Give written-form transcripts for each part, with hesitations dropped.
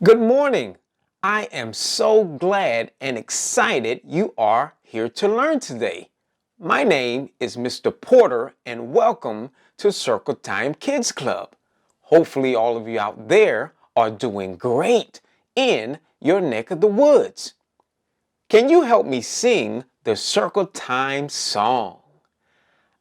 Good morning. I am so glad and excited you are here to learn today. My name is Mr. Porter and welcome to Circle Time Kids Club. Hopefully all of you out there are doing great in your neck of the woods. Can you help me sing the Circle Time song?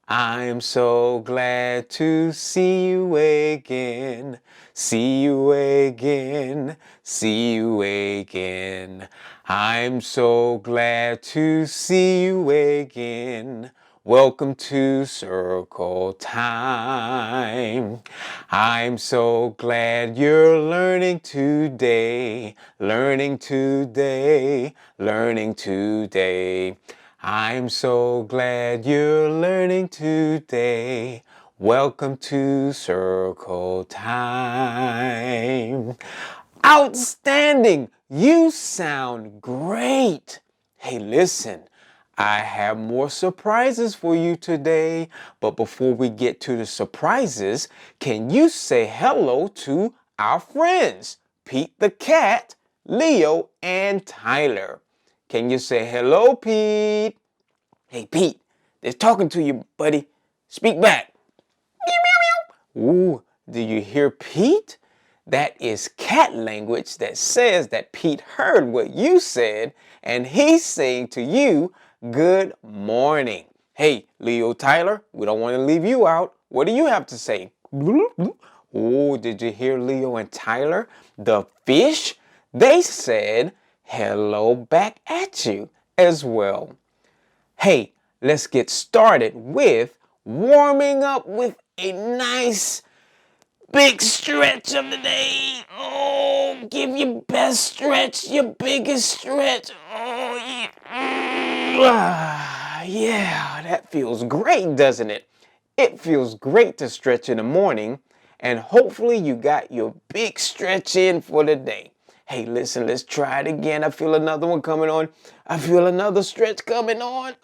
I'm so glad to see you again, see you again, see you again. I'm so glad to see you again. Welcome to Circle Time. I'm so glad you're learning today, learning today, learning today. I'm so glad you're learning today. Welcome to Circle Time. Outstanding! You sound great. Hey, listen, I have more surprises for you today. But before we get to the surprises, can you say hello to our friends, Pete the cat, Leo, and Tyler? Can you say hello, Pete? Hey, Pete, they're talking to you, buddy. Speak back. Meow, meow, meow. Ooh, do you hear Pete? That is cat language that says that Pete heard what you said and he's saying to you, good morning. Hey, Leo, Tyler, we don't want to leave you out. What do you have to say? Oh, did you hear Leo and Tyler? The fish? They said hello back at you as well. Hey, let's get started with warming up with a nice big stretch of the day. Oh, give your best stretch, your biggest stretch. Oh, yeah. Yeah, that feels great, doesn't it? It feels great to stretch in the morning, and hopefully you got your big stretch in for the day. Hey, listen, let's try it again. I feel another one coming on. I feel another stretch coming on.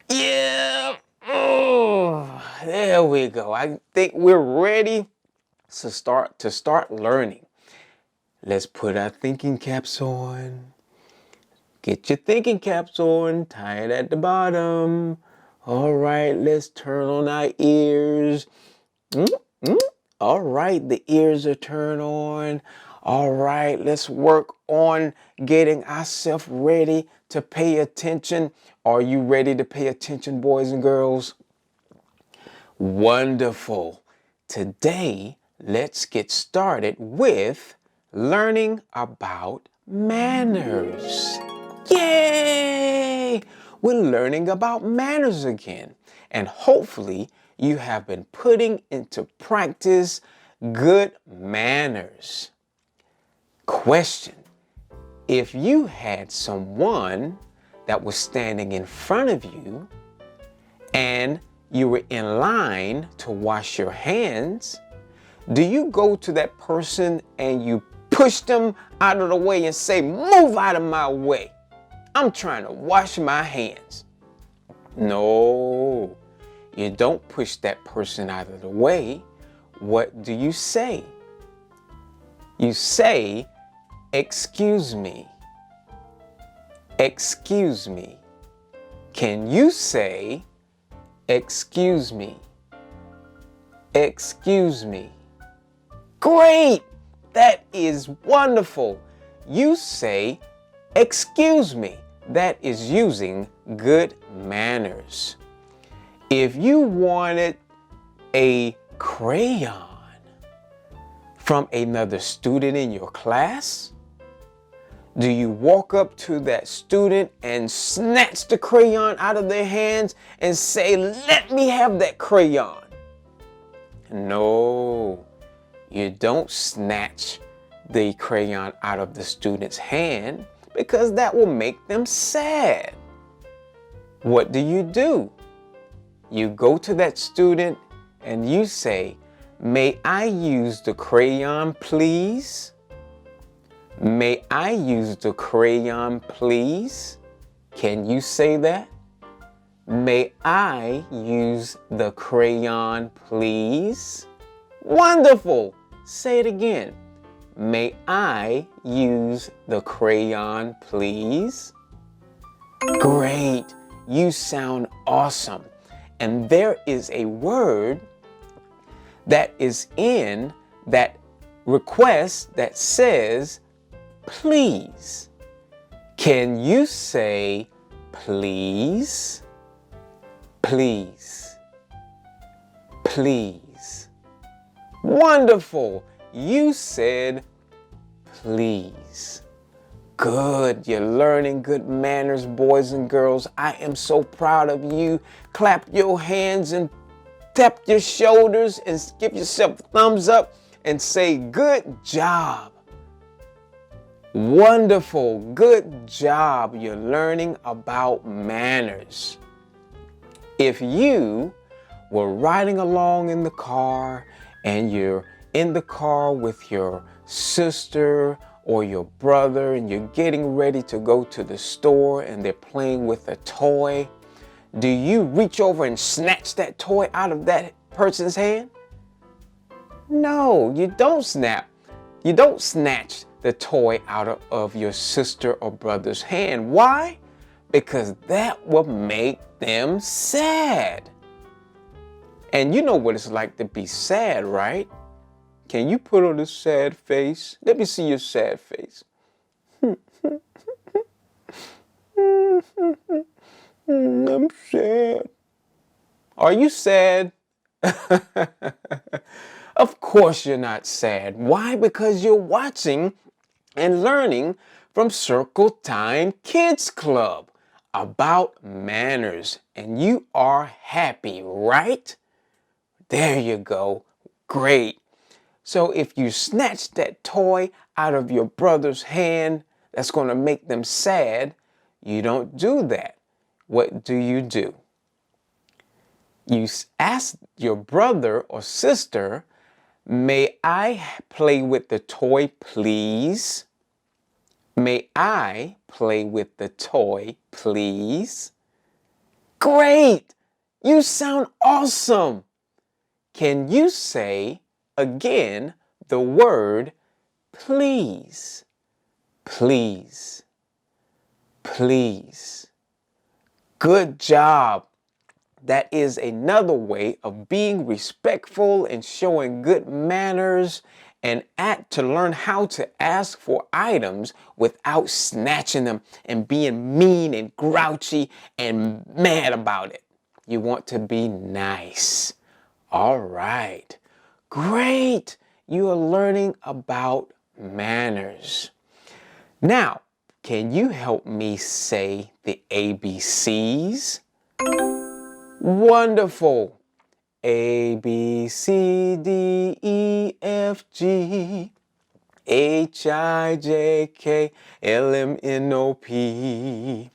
Yeah. Oh, there we go. I think we're ready to start learning. Let's put our thinking caps on. Get your thinking caps on, tie it at the bottom. All right, let's turn on our ears. All right, the ears are turned on. All right, let's work on getting ourselves ready to pay attention. Are you ready to pay attention, boys and girls? Wonderful. Today, let's get started with learning about manners. Yay! We're learning about manners again. And hopefully, you have been putting into practice good manners. Question: if you had someone that was standing in front of you and you were in line to wash your hands, do you go to that person and you push them out of the way and say, "Move out of my way. I'm trying to wash my hands"? No, you don't push that person out of the way. What do you say? You say, "Excuse me. Excuse me." Can you say, "Excuse me. Excuse me"? Great! That is wonderful. You say, "Excuse me." That is using good manners. If you wanted a crayon from another student in your class, do you walk up to that student and snatch the crayon out of their hands and say, "Let me have that crayon"? No, you don't snatch the crayon out of the student's hand because that will make them sad. What do? You go to that student and you say, "May I use the crayon, please? May I use the crayon, please?" Can you say that? May I use the crayon, please? Wonderful. Say it again. May I use the crayon, please? Great. You sound awesome. And there is a word that is in that request that says, please. Can you say, please? Please. Please. Wonderful. You said, please. Good. You're learning good manners, boys and girls. I am so proud of you. Clap your hands and tap your shoulders and give yourself a thumbs up and say, good job. Wonderful. Good job. You're learning about manners. If you were riding along in the car and you're in the car with your sister or your brother and you're getting ready to go to the store and they're playing with a toy, do you reach over and snatch that toy out of that person's hand? No, you don't snap. You don't snatch the toy out of your sister or brother's hand. Why? Because that will make them sad. And you know what it's like to be sad, right? Can you put on a sad face? Let me see your sad face. I'm sad. Are you sad? Of course you're not sad. Why? Because you're watching and learning from Circle Time Kids Club about manners. And you are happy, right? There you go. Great. So if you snatch that toy out of your brother's hand, that's going to make them sad. You don't do that. What do? You ask your brother or sister, may I play with the toy, please? May I play with the toy, please? Great! You sound awesome! Can you say again the word please? Please. Please. Good job. That is another way of being respectful and showing good manners and to learn how to ask for items without snatching them and being mean and grouchy and mad about it. You want to be nice. All right. Great. You are learning about manners. Now, can you help me say the ABCs? Wonderful. A, B, C, D, E, F, G, H, I, J, K, L, M, N, O, P,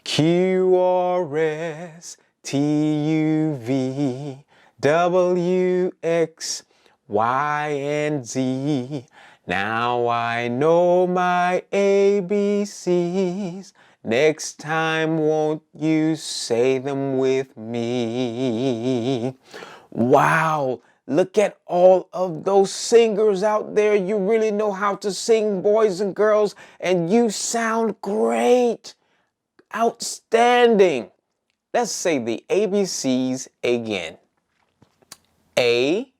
Q, R, S, T, U, V, W, X, Y, and Z. Now I know my ABCs. Next time, won't you say them with me? Wow, look at all of those singers out there. You really know how to sing, boys and girls, and you sound great. Outstanding. Let's say the ABCs again. A,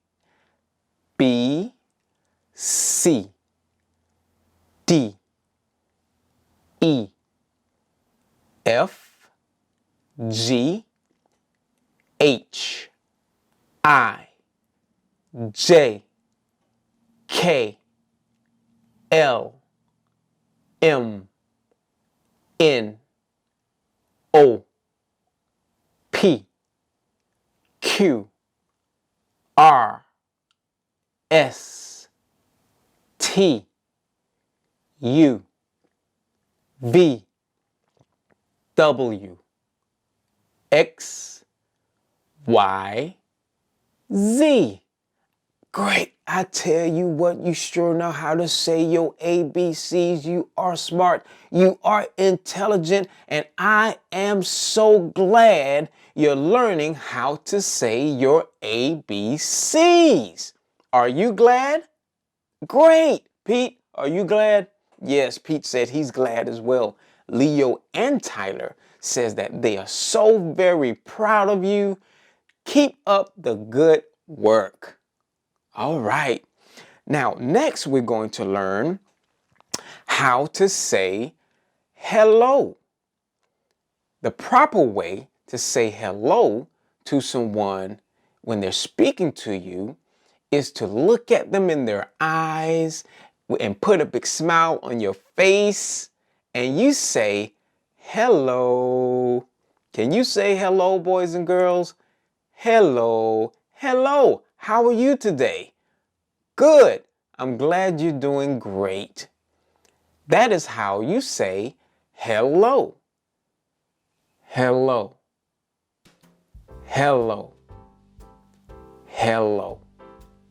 B, C, D, E, F, G, H, I, J, K, L, M, N, O, P, Q, R, S, T, U, V, W, X, Y, Z. Great. I tell you what, you sure know how to say your ABCs. You are smart. You are intelligent. And I am so glad you're learning how to say your ABCs. Are you glad? Great. Pete, are you glad? Yes, Pete said he's glad as well. Leo and Tyler says that they are so very proud of you. Keep up the good work. All right. Now, next we're going to learn how to say hello. The proper way to say hello to someone when they're speaking to you is to look at them in their eyes and put a big smile on your face and you say hello. Can you say hello, boys and girls? Hello. Hello. How are you today? Good. I'm glad you're doing great. That is how you say hello. Hello. Hello. Hello.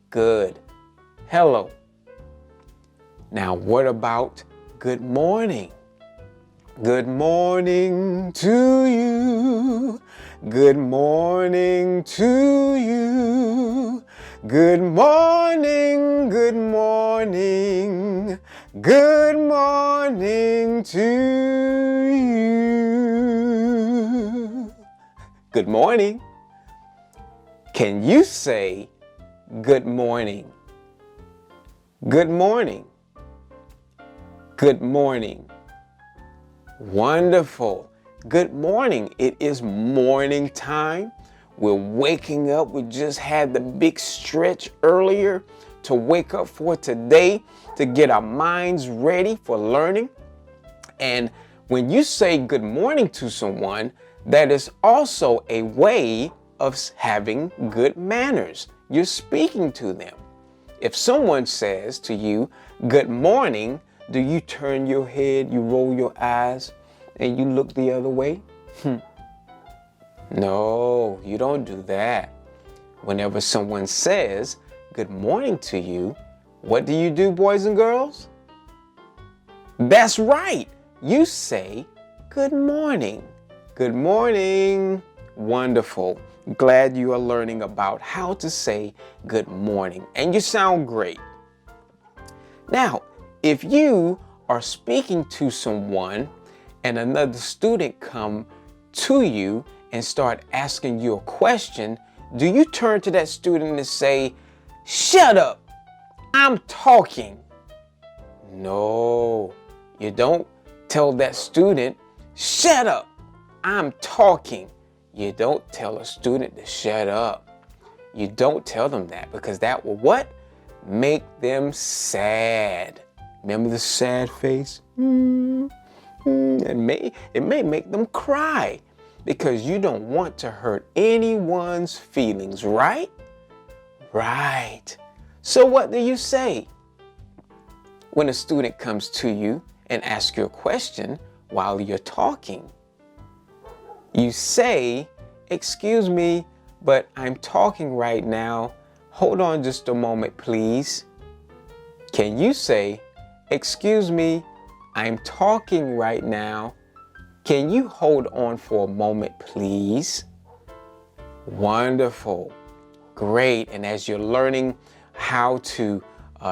Good. Hello. Now, what about good morning? Good morning to you. Good morning to you. Good morning, good morning. Good morning to you. Good morning. Can you say good morning? Good morning. Good morning. Wonderful. Good morning. It is morning time. We're waking up. We just had the big stretch earlier to wake up for today, to get our minds ready for learning. And when you say good morning to someone, that is also a way of having good manners. You're speaking to them. If someone says to you, good morning, do you turn your head, you roll your eyes, and you look the other way? No, you don't do that. Whenever someone says good morning to you, what do you do, boys and girls? That's right. You say good morning. Good morning. Wonderful. Glad you are learning about how to say good morning, and you sound great. Now, if you are speaking to someone and another student come to you and start asking you a question, do you turn to that student and say, shut up, I'm talking? No, you don't tell that student, shut up, I'm talking. You don't tell a student to shut up. You don't tell them that, because that will what? Make them sad. Remember the sad face? It may make them cry, because you don't want to hurt anyone's feelings, right? Right. So what do you say when a student comes to you and asks you a question while you're talking? You say, excuse me, but I'm talking right now. Hold on just a moment, please. Can you say, excuse me, I'm talking right now. Can you hold on for a moment, please? Wonderful. Great. And as you're learning how to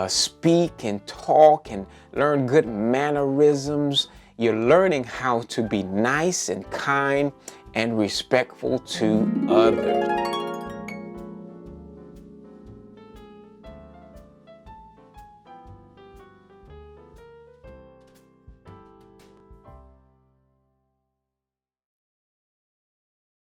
speak and talk and learn good mannerisms, you're learning how to be nice and kind and respectful to others.